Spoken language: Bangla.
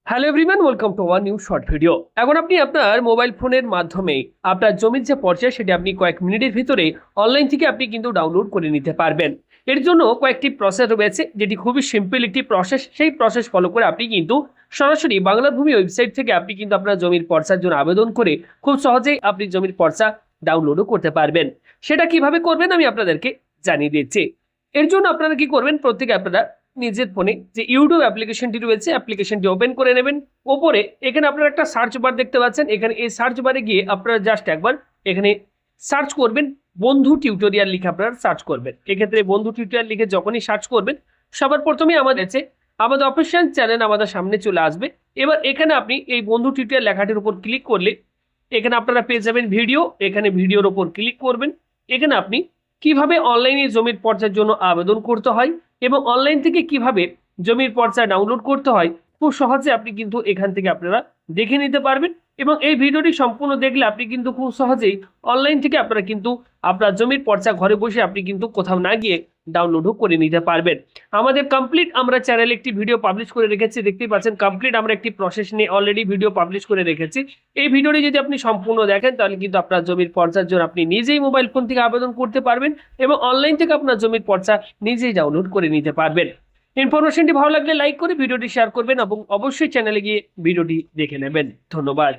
Hello everyone, welcome to our new short video. এখন আপনি আপনার মোবাইল ফোনের মাধ্যমে আপনার জমির যে পর্যায় সেটা আপনি কয়েক মিনিটের ভিতরে অনলাইন থেকে আপনি কিন্তু ডাউনলোড করে নিতে পারবেন। এর জন্য কয়েকটি প্রসেস রয়েছে, যেটি খুবই সিম্পল একটি প্রসেস। সেই প্রসেস ফলো করে আপনি কিন্তু সরাসরি বাংলা ভূমি ওয়েবসাইট থেকে আপনি কিন্তু আপনার জমির পর্চার জন্য আবেদন করে খুব সহজেই আপনি জমির পর্চা ডাউনলোডও করতে পারবেন। সেটা কিভাবে করবেন আমি আপনাদেরকে জানিয়ে দিচ্ছি। এর জন্য আপনারা কি করবেন, প্রত্যেকে আপনারা নিজের ফোনে যে ইউটিউব অ্যাপ্লিকেশনটি রয়েছে অ্যাপ্লিকেশনটি ওপেন করে নেবেন। ওপরে এখানে আপনারা একটা সার্চ বার দেখতে পাচ্ছেন। এখানে এই সার্চ বারে গিয়ে আপনারা জাস্ট একবার এখানে সার্চ করবেন বন্ধু টিউটোরিয়াল লিখে আপনারা সার্চ করবেন। এক্ষেত্রে বন্ধু টিউটোরিয়াল লিখে যখনই সার্চ করবেন সবার প্রথমে আমাদের অফিসিয়াল চ্যানেল আমাদের সামনে চলে আসবে। এবার এখানে আপনি এই বন্ধু টিউটোরিয়াল লেখাটির উপর ক্লিক করলে এখানে আপনারা পেয়ে যাবেন ভিডিও। এখানে ভিডিওর উপর ক্লিক করবেন। এখানে আপনি কিভাবে অনলাইনে জমির পর্চার জন্য আবেদন করতে হয় এবং অনলাইন থেকে কিভাবে জমির পর্চা ডাউনলোড করতে হয় খুব সহজে আপনি কিন্তু এখান থেকে আপনারা দেখে নিতে পারবেন। এবং এই ভিডিওটি সম্পূর্ণ দেখলে আপনি কিন্তু খুব সহজেই অনলাইন থেকে আপনারা কিন্তু আপনার জমির পর্চা ঘরে বসে আপনি কিন্তু কোথাও না গিয়ে ডাউনলোডও করে নিতে পারবেন। আমাদের কমপ্লিট আমরা চ্যানেলে একটি ভিডিও পাবলিশ করে রেখেছি, দেখতেই পাচ্ছেন। কমপ্লিট আমরা একটি প্রসেস নিয়ে অলরেডি ভিডিও পাবলিশ করে রেখেছি। এই ভিডিওটি যদি আপনি সম্পূর্ণ দেখেন তাহলে কিন্তু আপনার জমির পর্চার জন্য আপনি নিজেই মোবাইল ফোন থেকে আবেদন করতে পারবেন এবং অনলাইন থেকে আপনার জমির পর্চা নিজেই ডাউনলোড করে নিতে পারবেন। ইনফরমেশনটি ভালো লাগলে লাইক করে ভিডিওটি শেয়ার করবেন এবং অবশ্যই চ্যানেলে গিয়ে ভিডিওটি দেখে নেবেন। ধন্যবাদ।